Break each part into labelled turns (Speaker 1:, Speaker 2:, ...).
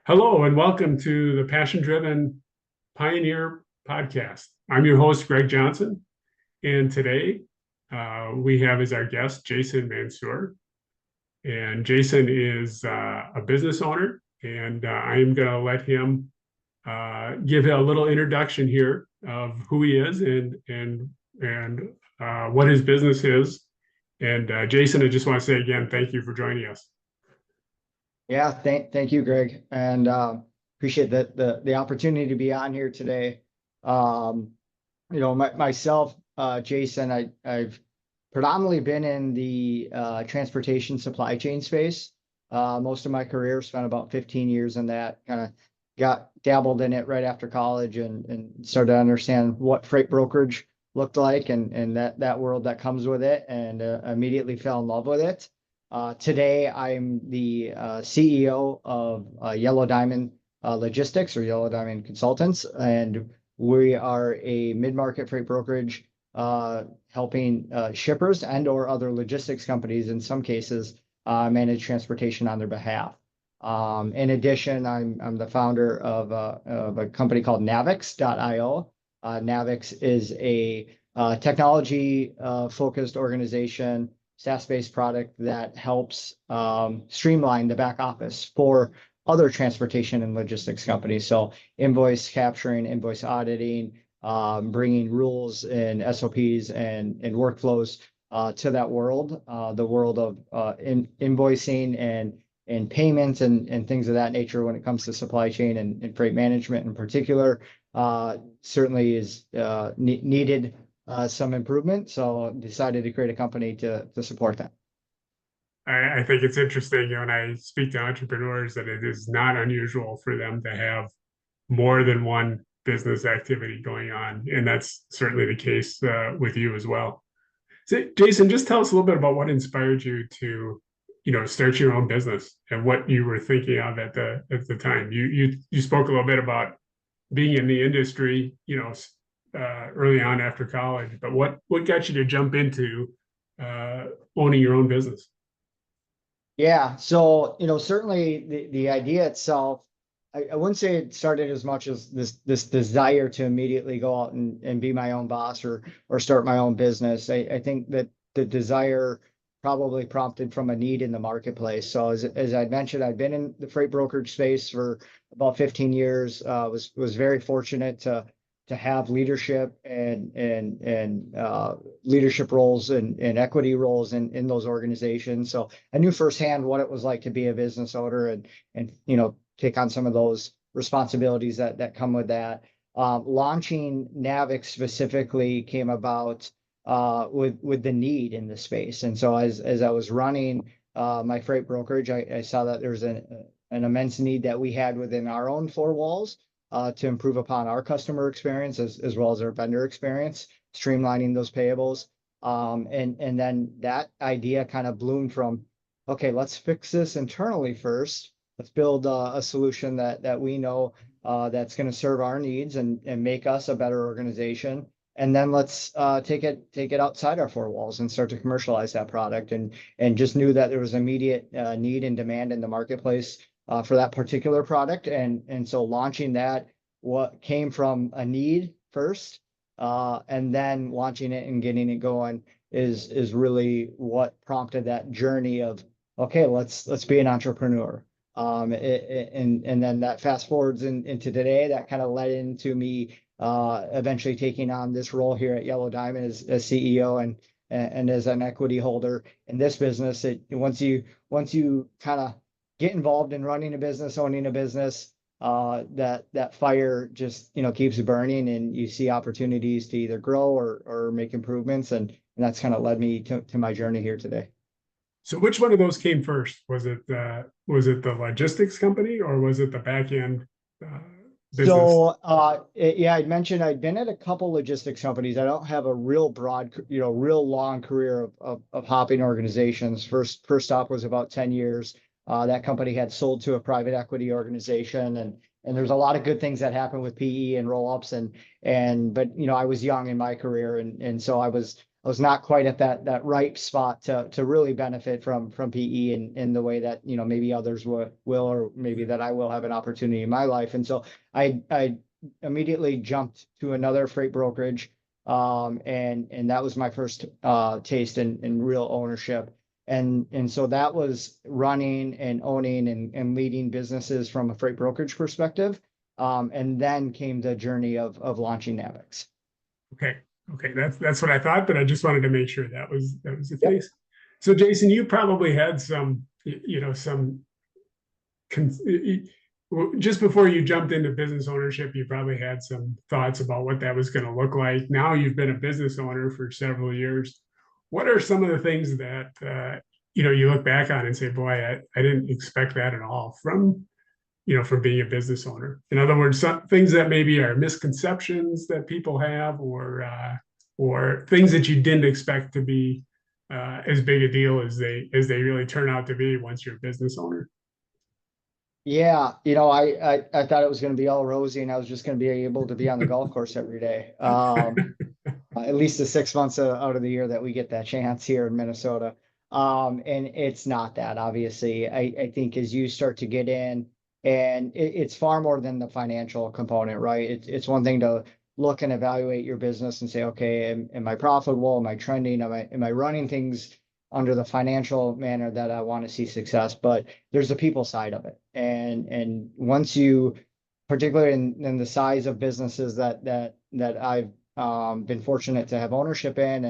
Speaker 1: Hello and welcome to the Passion Driven Pioneer Podcast. I'm your host, Gregg Johnson, and today we have as our guest Jason Mansur. And Jason is a business owner, and I'm going to let him give a little introduction here of who he is and what his business is. And Jason, I just want to say again, thank you for joining us.
Speaker 2: Yeah, thank you, Greg, and appreciate the opportunity to be on here today. Um, myself, Jason, I've predominantly been in the transportation supply chain space. Most of my career, spent about 15 years in that. Kind of got dabbled in it right after college and started to understand what freight brokerage looked like and that world that comes with it, and immediately fell in love with it. Today, I'm the CEO of Yellow Diamond Logistics, or Yellow Diamond Consultants, and we are a mid-market freight brokerage helping shippers and or other logistics companies, in some cases, manage transportation on their behalf. In addition, I'm the founder of a company called Navix.io. Navix is a technology focused organization, SaaS-based product that helps streamline the back office for other transportation and logistics companies. So invoice capturing, invoice auditing, bringing rules and SOPs and workflows to that world, the world of invoicing and payments and things of that nature when it comes to supply chain and freight management in particular, certainly is needed some improvement. So decided to create a company to support that.
Speaker 1: I think it's interesting, when I speak to entrepreneurs, that it is not unusual for them to have more than one business activity going on. And that's certainly the case with you as well. So, Jason, just tell us a little bit about what inspired you to, start your own business and what you were thinking of at the time. You spoke a little bit about being in the industry, early on after college, but what got you to jump into owning your own business?
Speaker 2: Yeah, so certainly the idea itself, I wouldn't say it started as much as this desire to immediately go out and be my own boss or start my own business. I think that the desire probably prompted from a need in the marketplace. So as I mentioned, I've been in the freight brokerage space for about 15 years. Was very fortunate to have leadership and leadership roles and equity roles in those organizations. So I knew firsthand what it was like to be a business owner and take on some of those responsibilities that come with that. Launching Navix specifically came about with the need in the space. And so as I was running my freight brokerage, I saw that there's an immense need that we had within our own four walls to improve upon our customer experience as well as our vendor experience, streamlining those payables. And then that idea kind of bloomed from, okay, let's fix this internally first. Let's build a solution that we know that's going to serve our needs and make us a better organization. And then let's take it outside our four walls and start to commercialize that product. And just knew that there was immediate need and demand in the marketplace for that particular product. And so launching that, what came from a need first, and then launching it and getting it going is really what prompted that journey of, okay, let's be an entrepreneur. And then that fast forwards into today, that kind of led into me eventually taking on this role here at Yellow Diamond as CEO and as an equity holder in this business. Once you kind of get involved in running a business, owning a business, that fire just keeps burning, and you see opportunities to either grow or make improvements, and that's kind of led me to my journey here today.
Speaker 1: So which one of those came first? Was it the logistics company or was it the back end business?
Speaker 2: So, yeah, I'd mentioned I'd been at a couple logistics companies. I don't have a real broad, real long career of hopping organizations. First stop was about 10 years. That company had sold to a private equity organization, and there's a lot of good things that happen with PE and roll-ups but I was young in my career, and so was not quite at that ripe spot to really benefit from PE in the way that, you know, maybe others will, or maybe that I will have an opportunity in my life. And so I immediately jumped to another freight brokerage. And that was my first taste in real ownership. And so that was running and owning and leading businesses from a freight brokerage perspective. And then came the journey of launching Navix.
Speaker 1: Okay. Okay. That's what I thought, but I just wanted to make sure that was the
Speaker 2: Yep.
Speaker 1: case. So Jason, you probably had some, you know, some just before you jumped into business ownership, you probably had some thoughts about what that was going to look like. Now you've been a business owner for several years. What are some of the things that you know, you look back on and say, "Boy, I didn't expect that at all from, you know, from being a business owner." In other words, some things that maybe are misconceptions that people have, or things that you didn't expect to be as big a deal as they really turn out to be once you're a business owner.
Speaker 2: Yeah, you know, I thought it was going to be all rosy and I was just going to be able to be on the golf course every day. At least the 6 months out of the year that we get that chance here in Minnesota. And it's not that, obviously. I think as you start to get in, and it's far more than the financial component, right? It's one thing to look and evaluate your business and say, okay, am I profitable? Am I trending? Am I running things under the financial manner that I want to see success? But there's the people side of it. And once you, particularly in the size of businesses that I've been fortunate to have ownership in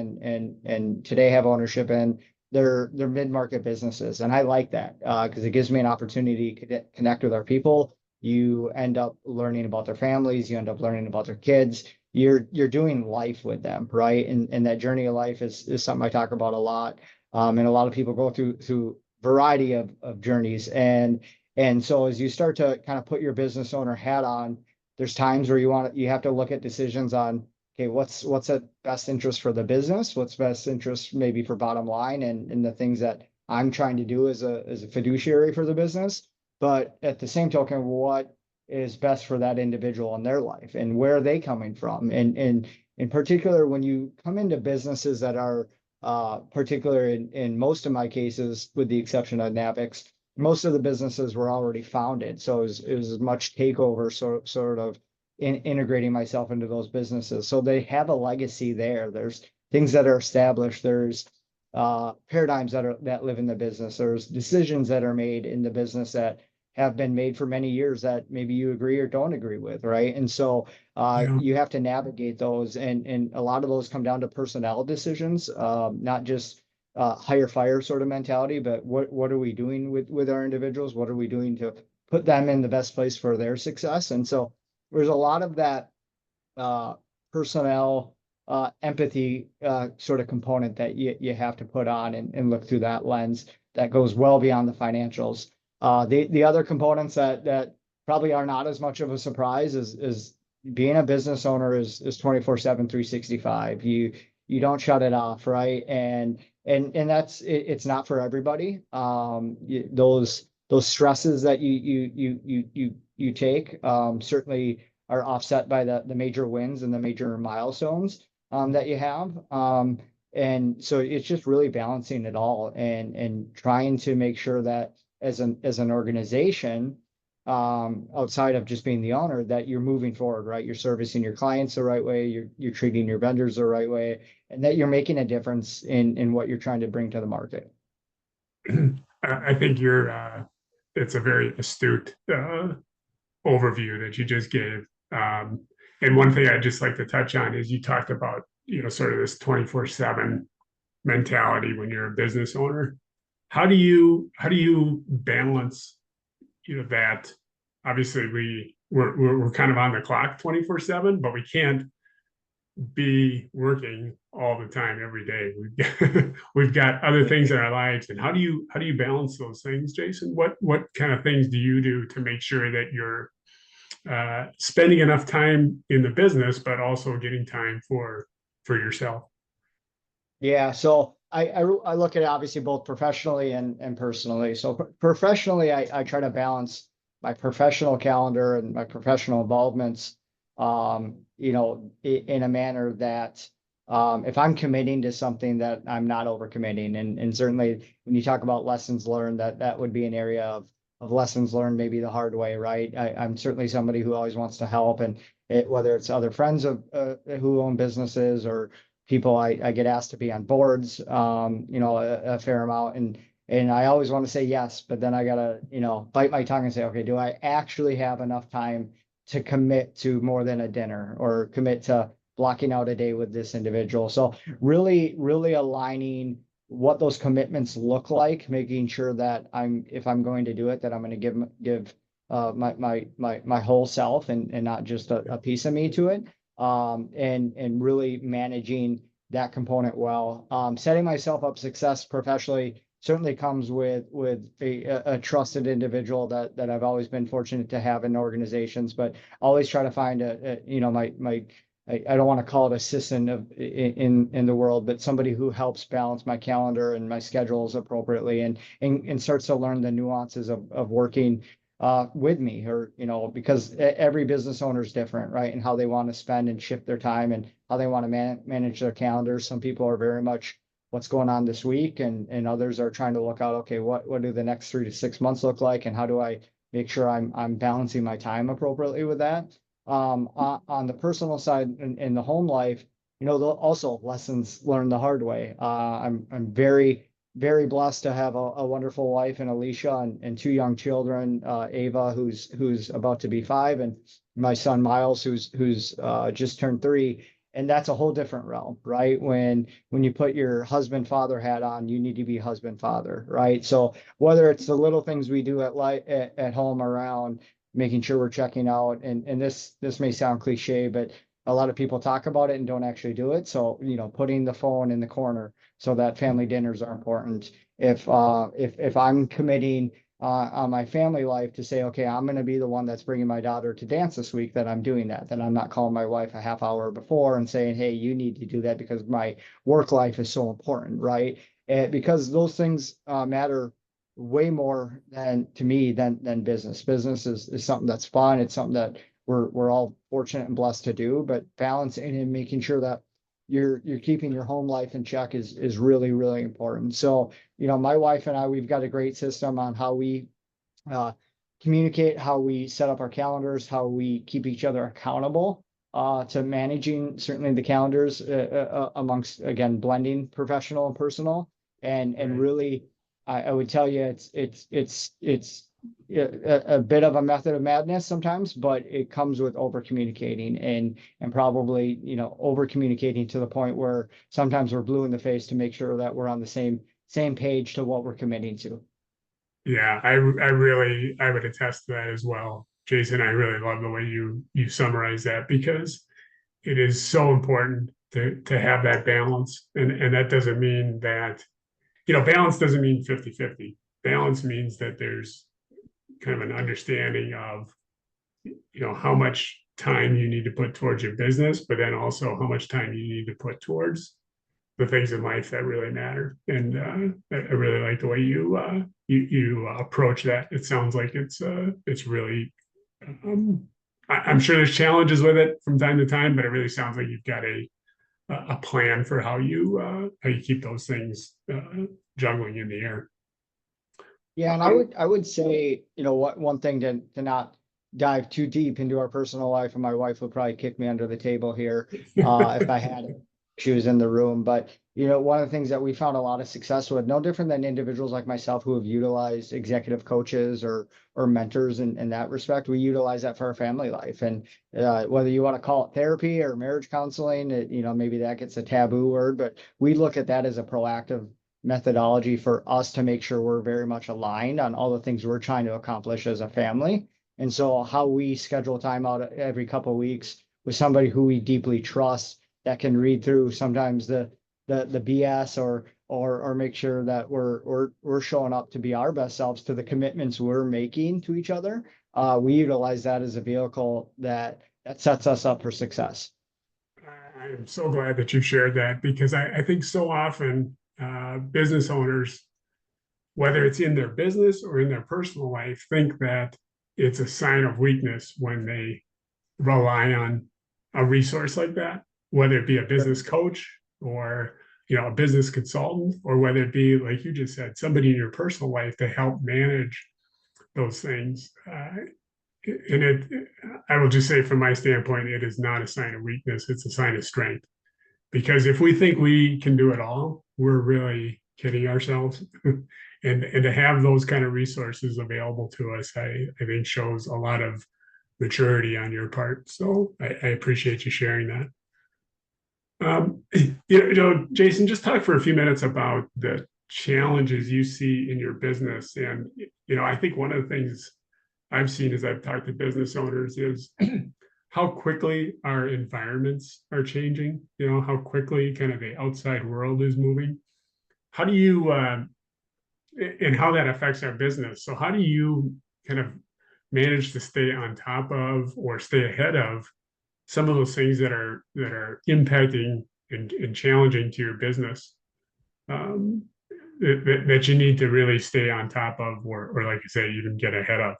Speaker 2: and today have ownership in, they're mid-market businesses. And I like that because it gives me an opportunity to connect with our people. You end up learning about their families, you end up learning about their kids. You're doing life with them, right? And that journey of life is something I talk about a lot. And a lot of people go through variety of journeys. And so as you start to kind of put your business owner hat on, there's times where you have to look at decisions on, okay, what's the best interest for the business? What's best interest maybe for bottom line and the things that I'm trying to do as a fiduciary for the business. But at the same token, what is best for that individual in their life and where are they coming from? And in particular, when you come into businesses that are particular in most of my cases, with the exception of Navix, most of the businesses were already founded. So it was as much takeover, sort of integrating myself into those businesses. So they have a legacy there. There's things that are established. There's paradigms that live in the business. There's decisions that are made in the business that have been made for many years that maybe you agree or don't agree with, right? And so
Speaker 1: Yeah.
Speaker 2: you have to navigate those, and a lot of those come down to personnel decisions, not just hire fire sort of mentality, but what are we doing with our individuals? What are we doing to put them in the best place for their success? And so there's a lot of that uh, personnel empathy sort of component that you have to put on and look through that lens that goes well beyond the financials. The other components that probably are not as much of a surprise is being a business owner is 24/7, 365. You don't shut it off, right? And that's it's not for everybody. Those stresses that you take certainly are offset by the major wins and the major milestones that you have. And so it's just really balancing it all and trying to make sure that as an organization, outside of just being the owner, that you're moving forward, right? You're servicing your clients the right way, you're treating your vendors the right way, and that you're making a difference in what you're trying to bring to the market.
Speaker 1: I think it's a very astute overview that you just gave. And one thing I'd just like to touch on is you talked about, you know, sort of this 24/7 mentality when you're a business owner. How do you balance, you know, that obviously we're kind of on the clock 24/7, but we can't be working all the time every day. We've got other things in our lives. And how do you balance those things, Jason? What kind of things do you do to make sure that you're spending enough time in the business, but also getting time for yourself?
Speaker 2: Yeah, so I look at it obviously both professionally and personally. So professionally, I try to balance my professional calendar and my professional involvements, in a manner that if I'm committing to something, that I'm not overcommitting. And certainly when you talk about lessons learned, that would be an area of lessons learned, maybe the hard way, right? I'm certainly somebody who always wants to help, and whether it's other friends of who own businesses, or people I get asked to be on boards, a fair amount. And I always want to say yes, but then I gotta, bite my tongue and say, okay, do I actually have enough time to commit to more than a dinner, or commit to blocking out a day with this individual? So really, really aligning what those commitments look like, making sure that if I'm going to do it, that I'm going to give my whole self, and not just a piece of me to it. And really managing that component well. Setting myself up success professionally certainly comes with a trusted individual that I've always been fortunate to have in organizations, but always try to find my I don't want to call it assistant in the world, but somebody who helps balance my calendar and my schedules appropriately, and starts to learn the nuances of working with me, or because every business owner is different, right? And how they want to spend and shift their time, and how they want to manage their calendars. Some people are very much what's going on this week, and others are trying to look out, okay, what do the next 3 to 6 months look like, and how do I make sure I'm balancing my time appropriately with that. On the personal side, in the home life, also lessons learned the hard way. I'm very, very blessed to have a wonderful wife in Alicia, and two young children, Ava, who's about to be 5, and my son Miles, who's just turned 3. And that's a whole different realm, right? When you put your husband father hat on, you need to be husband father, right? So whether it's the little things we do at home around making sure we're checking out, and this may sound cliche, but a lot of people talk about it and don't actually do it. So putting the phone in the corner, so that family dinners are important. If I'm committing on my family life to say, okay, I'm going to be the one that's bringing my daughter to dance this week, that I'm doing that. Then I'm not calling my wife a half hour before and saying, hey, you need to do that because my work life is so important, right? Because those things matter way more to me than business. Business is something that's fun. It's something that we're all fortunate and blessed to do, but balancing and making sure that you're keeping your home life in check is really, really important. So, my wife and I, we've got a great system on how we uh, communicate, how we set up our calendars, how we keep each other accountable to managing certainly the calendars amongst, again, blending professional and personal, and
Speaker 1: Right.
Speaker 2: really, I would tell you it's a bit of a method of madness sometimes, but it comes with over communicating, and probably over communicating to the point where sometimes we're blue in the face to make sure that we're on the same page to what we're committing to.
Speaker 1: Yeah, I would attest to that as well. Jason, I really love the way you summarize that, because it is so important to have that balance. And that doesn't mean that, balance doesn't mean 50-50. Balance means that there's kind of an understanding of, how much time you need to put towards your business, but then also how much time you need to put towards the things in life that really matter. And I really like the way you approach that. It sounds like it's really. I'm sure there's challenges with it from time to time, but it really sounds like you've got a plan for how you keep those things juggling in the air.
Speaker 2: Yeah, and I would say, what one thing to not dive too deep into our personal life, and my wife would probably kick me under the table here if I had it. She was in the room. But one of the things that we found a lot of success with, no different than individuals like myself who have utilized executive coaches or mentors in that respect, we utilize that for our family life. And whether you want to call it therapy or marriage counseling, maybe that gets a taboo word, but we look at that as a proactive methodology for us to make sure we're very much aligned on all the things we're trying to accomplish as a family. And so how we schedule time out every couple of weeks with somebody who we deeply trust, that can read through sometimes the BS, or make sure that we're showing up to be our best selves to the commitments we're making to each other. We utilize that as a vehicle that sets us up for success.
Speaker 1: I am so glad that you shared that, because I think so often business owners, whether it's in their business or in their personal life, think that it's a sign of weakness when they rely on a resource like that, whether it be a
Speaker 2: Sure.
Speaker 1: business coach, or a business consultant, or whether it be, like you just said, somebody in your personal life to help manage those things. And I will just say from my standpoint, it is not a sign of weakness, it's a sign of strength. Because if we think we can do it all, we're really kidding ourselves. And to have those kind of resources available to us, I think shows a lot of maturity on your part. So I appreciate you sharing that. Jason, just talk for a few minutes about the challenges you see in your business. And, I think one of the things I've seen as I've talked to business owners is how quickly our environments are changing, how quickly kind of the outside world is moving. How do you, and how that affects our business. So how do you kind of manage to stay on top of or stay ahead of some of those things that are impacting and challenging to your business, um, that you need to really stay on top of, or like you say, even get ahead of?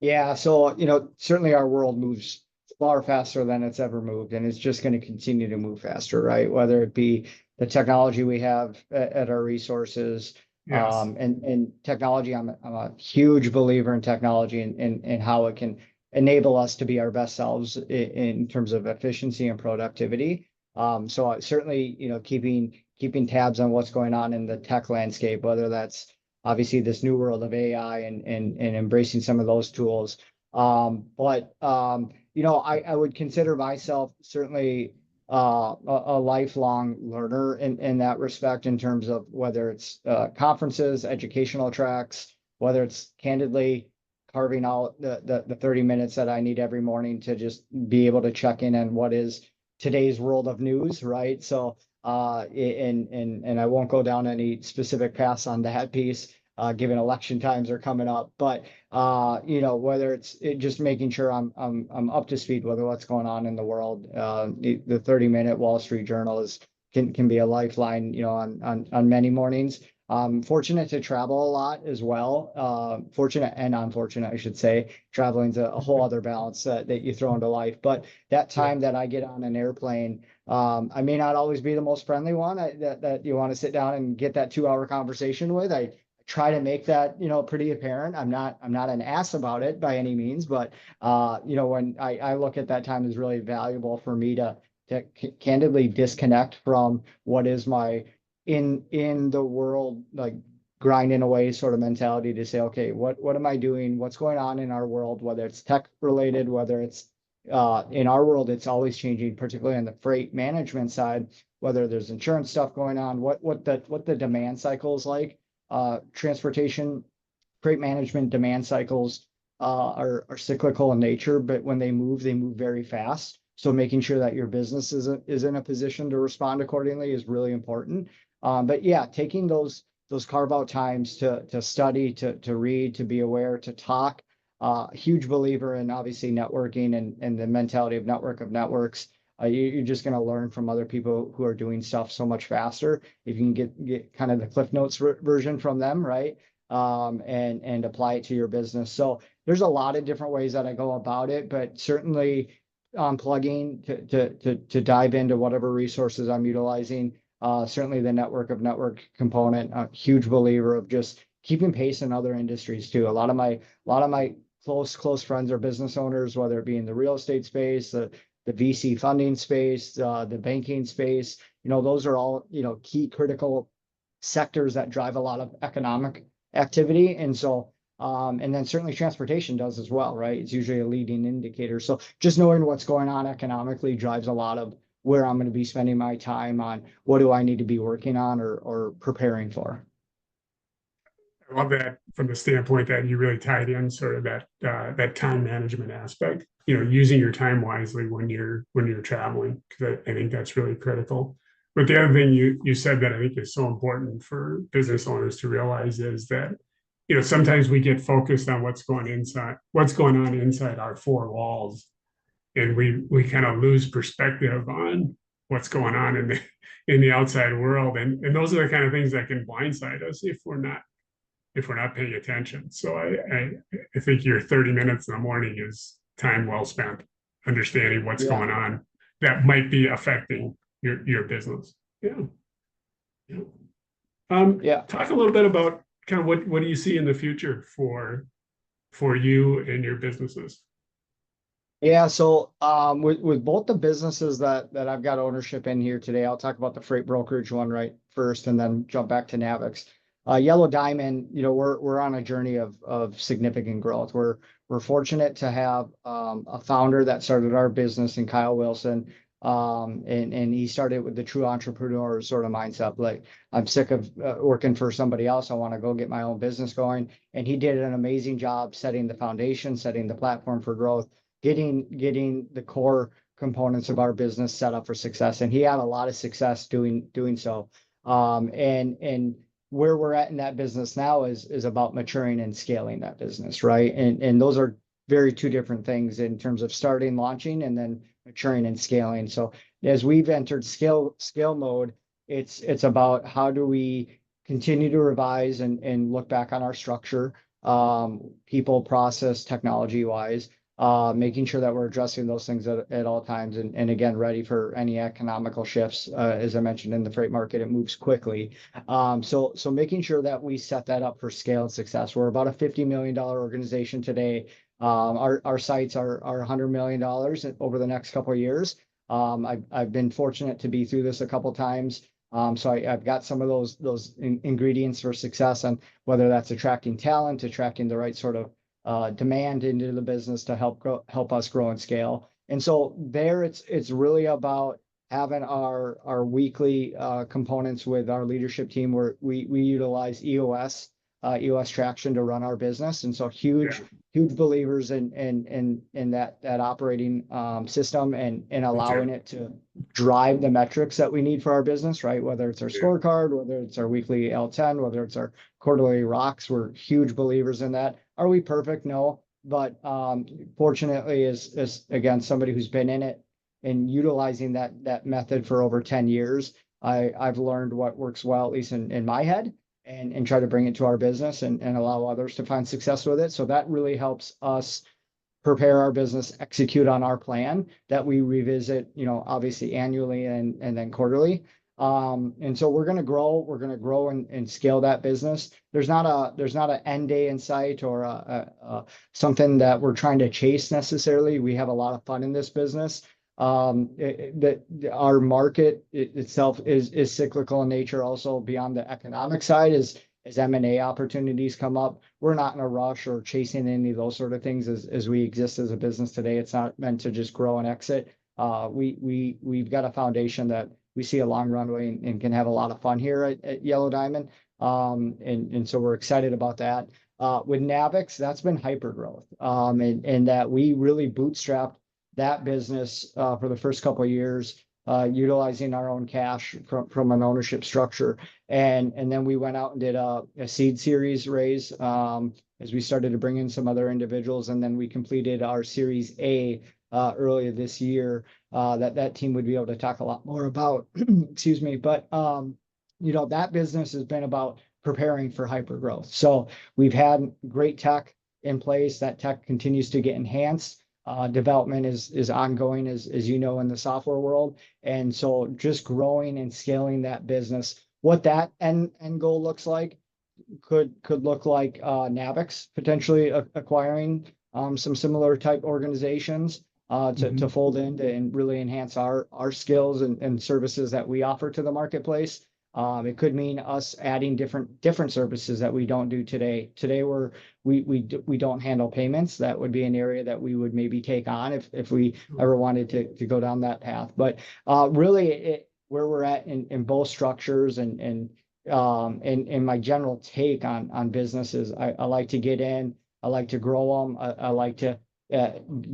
Speaker 2: Yeah, so certainly our world moves far faster than it's ever moved, and it's just going to continue to move faster, right? Whether it be the technology we have at our resources,
Speaker 1: Yes.
Speaker 2: and technology. I'm a huge believer in technology and how it can enable us to be our best selves in terms of efficiency and productivity. So certainly, keeping tabs on what's going on in the tech landscape, whether that's obviously this new world of AI and embracing some of those tools. But I would consider myself certainly a lifelong learner in that respect, in terms of whether it's conferences, educational tracks, whether it's candidly carving out the 30 minutes that I need every morning to just be able to check in on what is today's world of news, right? So and I won't go down any specific paths on that piece, given election times are coming up. But whether it's just making sure I'm up to speed with what's going on in the world. The 30-minute Wall Street Journal can be a lifeline, on many mornings. Fortunate to travel a lot as well. Fortunate and unfortunate, I should say. Traveling's a whole other balance that you throw into life. But that
Speaker 1: Yeah.
Speaker 2: time that I get on an airplane, I may not always be the most friendly one that you want to sit down and get that 2 hour conversation with. I try to make that, pretty apparent. I'm not an ass about it by any means, but when I look at that time as really valuable for me to candidly disconnect from what is my in the world, like grinding away sort of mentality, to say, okay, what am I doing? What's going on in our world, whether it's tech related, whether it's in our world, it's always changing, particularly on the freight management side, whether there's insurance stuff going on, what the demand cycle is like. Transportation, freight management demand cycles are cyclical in nature, but when they move very fast. So making sure that your business is in a position to respond accordingly is really important. But yeah, taking those carve out times to study, to read, to be aware, to talk. Huge believer in obviously networking and the mentality of network of networks. You're just going to learn from other people who are doing stuff so much faster. If you can get kind of the Cliff Notes version from them, right? And apply it to your business. So there's a lot of different ways that I go about it, but certainly plugging to dive into whatever resources I'm utilizing. Certainly the network component, a huge believer of just keeping pace in other industries too. A lot of my close friends are business owners, whether it be in the real estate space, the VC funding space, the banking space. Those are all, key critical sectors that drive a lot of economic activity. And so, and then certainly transportation does as well, right? It's usually a leading indicator. So just knowing what's going on economically drives a lot of where I'm going to be spending my time on, what do I need to be working on or preparing for.
Speaker 1: I love that from the standpoint that you really tied in sort of that time management aspect. Using your time wisely when you're traveling, because I think that's really critical. But the other thing you said that I think is so important for business owners to realize is that sometimes we get focused on what's going on inside our four walls, and we kind of lose perspective on what's going on in the outside world, and those are the kind of things that can blindside us if we're not paying attention. So I think your 30 minutes in the morning is time well spent understanding what's
Speaker 2: Yeah.
Speaker 1: going on that might be affecting your business. Yeah. Yeah.
Speaker 2: Yeah.
Speaker 1: Talk a little bit about kind of what do you see in the future for you and your businesses?
Speaker 2: Yeah, so with both the businesses that I've got ownership in here today, I'll talk about the freight brokerage one right first, and then jump back to Navix. Yellow Diamond, we're on a journey of significant growth. We're fortunate to have a founder that started our business in Kyle Wilson, and he started with the true entrepreneur sort of mindset. Like, I'm sick of working for somebody else. I want to go get my own business going, and he did an amazing job setting the foundation, setting the platform for growth, getting the core components of our business set up for success. And he had a lot of success doing so. And where we're at in that business now is about maturing and scaling that business, right? And those are very two different things in terms of starting, launching, and then maturing and scaling. So as we've entered scale mode, it's about how do we continue to revise and look back on our structure, people, process, technology wise, making sure that we're addressing those things at all times, and again, ready for any economical shifts. As I mentioned, in the freight market, it moves quickly. So making sure that we set that up for scale and success. We're about a $50 million organization today. Our sights are $100 million over the next couple of years. I've been fortunate to be through this a couple times. So I've got some of those ingredients for success, and whether that's attracting talent, attracting the right sort of demand into the business to help us grow and scale. And so there, it's really about having our weekly components with our leadership team, where we utilize EOS traction to run our business. And so huge believers in that operating system, and allowing it to drive the metrics that we need for our business, right? Whether it's our scorecard, whether it's our weekly L10, whether it's our quarterly rocks, we're huge believers in that. Are we perfect? No. But fortunately, as again, somebody who's been in it and utilizing that method for over 10 years, I've learned what works well, at least in my head, and try to bring it to our business, and allow others to find success with it. So that really helps us prepare our business, execute on our plan that we revisit, obviously annually and then quarterly. And so we're going to grow and scale that business. There's not an end day in sight, or something that we're trying to chase necessarily. We have a lot of fun in this business. Our market itself is cyclical in nature. Also, beyond the economic side, as M&A opportunities come up, we're not in a rush or chasing any of those sort of things as we exist as a business today. It's not meant to just grow and exit. We've got a foundation that we see a long runway, and can have a lot of fun here at Yellow Diamond. And so we're excited about that. With Navix, that's been hyper growth. And that we really bootstrapped that business for the first couple of years, utilizing our own cash from an ownership structure. And then we went out and did a seed series raise, as we started to bring in some other individuals. And then we completed our Series A earlier this year, that team would be able to talk a lot more about. Excuse me. But that business has been about preparing for hyper growth. So we've had great tech in place. That tech continues to get enhanced. Development is ongoing, as in the software world. And so just growing and scaling that business, what that end goal looks like could look like Navix potentially acquiring some similar type organizations to fold in and really enhance our skills and services that we offer to the marketplace. It could mean us adding different services that we don't do today. Today we don't handle payments. That would be an area that we would maybe take on if we ever wanted to go down that path. But really, where we're at in both structures, and my general take on businesses, I like to get in. I like to grow them. I like to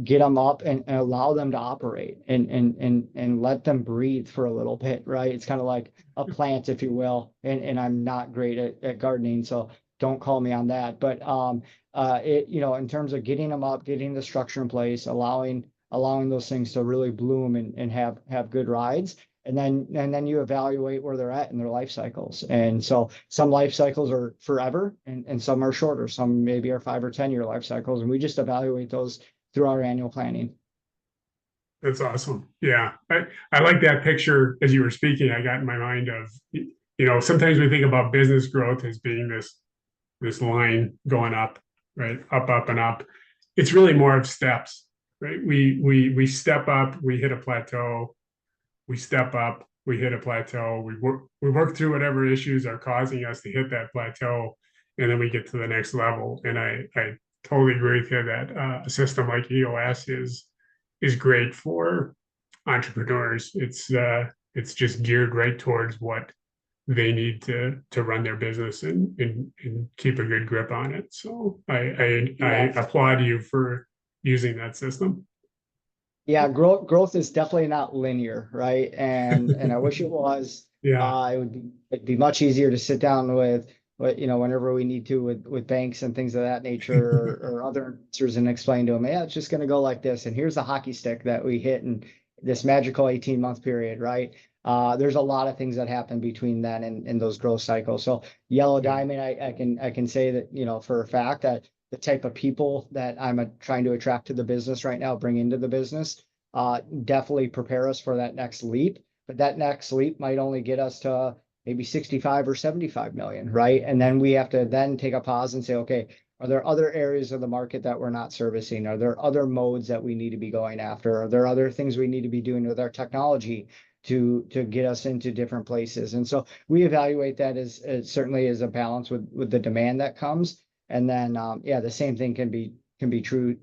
Speaker 2: get them up and allow them to operate, and let them breathe for a little bit, right? It's kind of like a plant, if you will. And I'm not great at gardening, so don't call me on that. But in terms of getting them up, getting the structure in place, allowing those things to really bloom and have good rides. And then you evaluate where they're at in their life cycles. And so some life cycles are forever, and some are shorter. Some maybe are 5 or 10 year life cycles. And we just evaluate those through our annual planning.
Speaker 1: That's awesome. Yeah. I like that picture as you were speaking. I got in my mind of, sometimes we think about business growth as being this line going up, right? Up, up, and up. It's really more of steps, right? We step up, we hit a plateau, we step up, we hit a plateau, we work through whatever issues are causing us to hit that plateau, and then we get to the next level. And I totally agree with you that a system like EOS is great for entrepreneurs. It's just geared right towards what they need to run their business and keep a good grip on it. So I
Speaker 2: Yeah.
Speaker 1: applaud you for using that system.
Speaker 2: Yeah, growth is definitely not linear, right? And I wish it was.
Speaker 1: Yeah,
Speaker 2: It'd be much easier to sit down with whenever we need to with banks and things of that nature or other investors and explain to them, yeah, it's just going to go like this, and here's the hockey stick that we hit in this magical 18-month period, right? There's a lot of things that happen between then and those growth cycles. So yellow
Speaker 1: yeah,
Speaker 2: diamond, I can say that for a fact that the type of people that I'm trying to attract to the business right now, bring into the business, definitely prepare us for that next leap. But that next leap might only get us to maybe 65 or 75 million, right? And then we have to then take a pause and say, okay, are there other areas of the market that we're not servicing? Are there other modes that we need to be going after? Are there other things we need to be doing with our technology to get us into different places? And so we evaluate that as certainly as a balance with the demand that comes. And then yeah, the same thing can be true,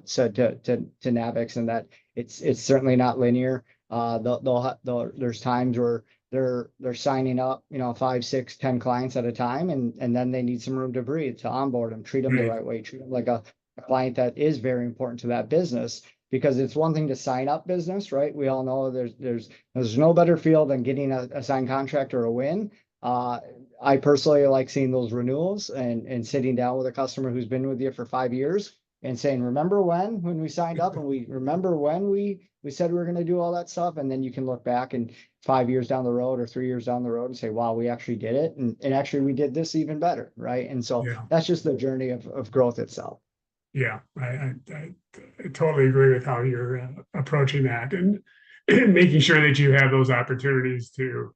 Speaker 2: said to Navix, and that it's certainly not linear. There's times where they're signing up, 5, 6, 10 clients at a time, and then they need some room to breathe, to onboard them, treat them the
Speaker 1: right.
Speaker 2: right way, treat them like a client that is very important to that business. Because it's one thing to sign up business, right? We all know there's no better feel than getting a signed contract or a win. Uh, I personally like seeing those renewals and sitting down with a customer who's been with you for 5 years and saying, remember when we signed up, and we remember when we said we were going to do all that stuff. And then you can look back and 5 years down the road or 3 years down the road and say, wow, we actually did it. And actually we did this even better. Right. And so
Speaker 1: Yeah,
Speaker 2: that's just the journey of growth itself.
Speaker 1: yeah. I totally agree with how you're approaching that, and making sure that you have those opportunities to,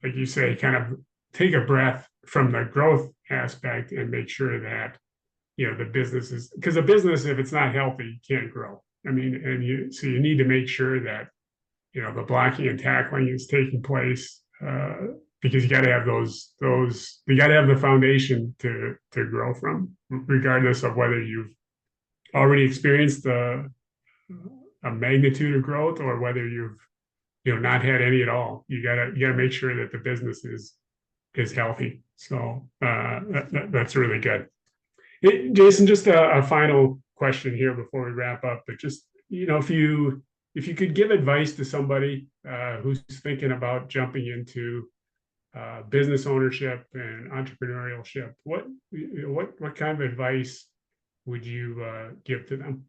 Speaker 1: like you say, kind of take a breath from the growth aspect and make sure that the business is, because a business, if it's not healthy, can't grow. I mean, and you need to make sure that the blocking and tackling is taking place, because you got to have those you got to have the foundation to grow from, regardless of whether you've already experienced a magnitude of growth or whether you've not had any at all. You gotta make sure that the business is healthy. So that's really good. Hey, Jason, just a final question here before we wrap up, but just, if you could give advice to somebody who's thinking about jumping into business ownership and entrepreneurship, what kind of advice would you give to them?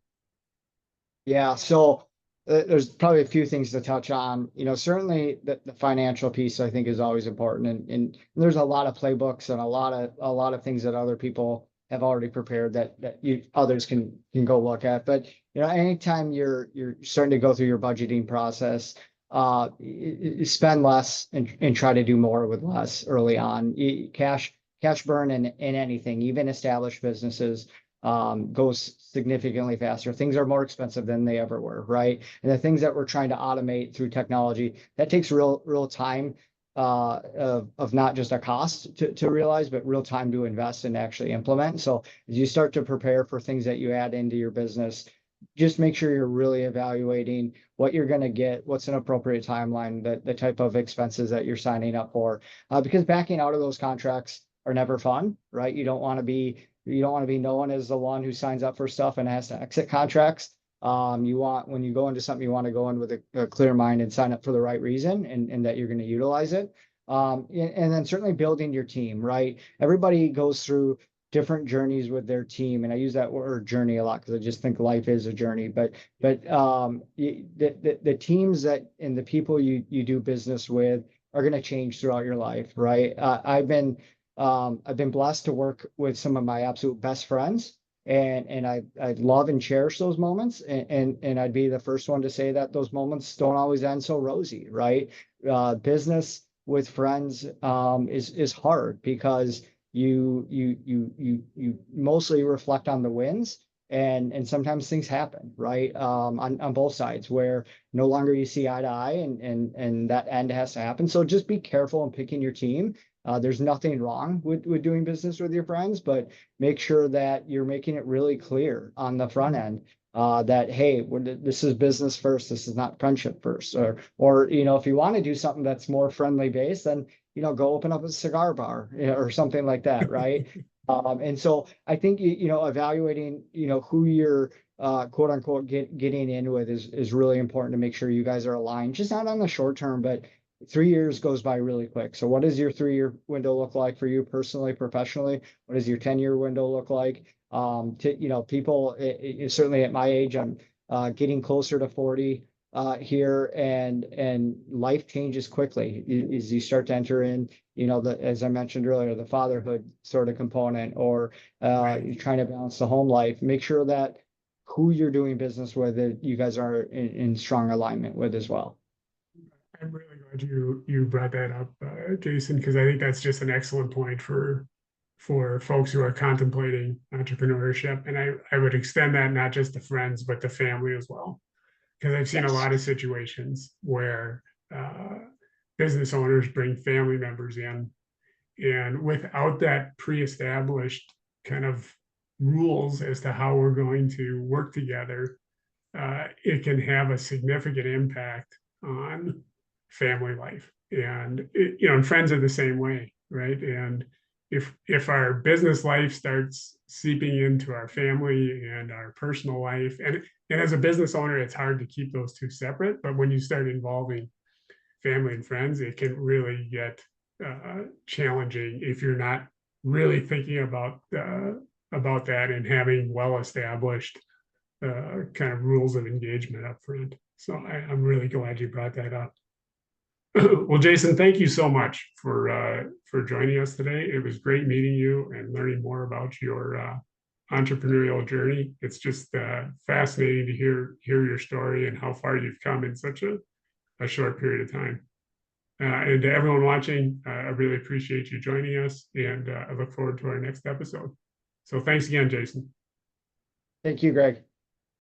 Speaker 2: Yeah, so there's probably a few things to touch on. Certainly the financial piece I think is always important, and there's a lot of playbooks and a lot of things that other people have already prepared that you others can go look at. But anytime you're starting to go through your budgeting process, spend less and try to do more with less early on. Cash burn in anything, even established businesses, goes significantly faster. Things are more expensive than they ever were, right? And the things that we're trying to automate through technology, that takes real time, of not just a cost to realize, but real time to invest and actually implement. So as you start to prepare for things that you add into your business, just make sure you're really evaluating what you're going to get, what's an appropriate timeline, the type of expenses that you're signing up for, because backing out of those contracts are never fun, right? You don't want to be known as the one who signs up for stuff and has to exit contracts. When you go into something, you want to go in with a clear mind and sign up for the right reason, and that you're going to utilize it. And then certainly building your team, right? Everybody goes through different journeys with their team, and I use that word journey a lot because I just think life is a journey. But the teams that and the people you do business with are going to change throughout your life, right? I've been blessed to work with some of my absolute best friends, and I love and cherish those moments, and I'd be the first one to say that those moments don't always end so rosy, right? Business with friends is hard because you mostly reflect on the wins, and sometimes things happen, right? On both sides where no longer you see eye to eye, and that end has to happen. So just be careful in picking your team. There's nothing wrong with doing business with your friends, but make sure that you're making it really clear on the front end, that, hey, this is business first. This is not friendship first. Or if you want to do something that's more friendly based, then go open up a cigar bar, or something like that, right? And so I think evaluating who you're quote unquote getting in with is really important to make sure you guys are aligned, just not on the short term, but 3 years goes by really quick. So what does your 3-year window look like for you personally, professionally? What does your 10-year window look like? People, certainly at my age, I'm getting closer to 40 here, and life changes quickly as you start to enter in, as I mentioned earlier, the fatherhood sort of component, or you're trying to balance the home life. Make sure that who you're doing business with, that you guys are in strong alignment with as well.
Speaker 1: I'm really glad you brought that up, Jason, because I think that's just an excellent point for folks who are contemplating entrepreneurship. And I would extend that not just to friends, but to family as well. Because I've seen a
Speaker 2: Yes.
Speaker 1: lot of situations where business owners bring family members in, and without that pre-established kind of rules as to how we're going to work together, it can have a significant impact on family life. And and friends are the same way, right? And if our business life starts seeping into our family and our personal life, and as a business owner, it's hard to keep those two separate. But when you start involving family and friends, it can really get challenging if you're not really thinking about that and having well established kind of rules of engagement up front. So I'm really glad you brought that up. Well, Jason, thank you so much for joining us today. It was great meeting you and learning more about your entrepreneurial journey. It's just fascinating to hear your story and how far you've come in such a short period of time. And to everyone watching, I really appreciate you joining us, and I look forward to our next episode. So thanks again, Jason.
Speaker 2: Thank you, Greg.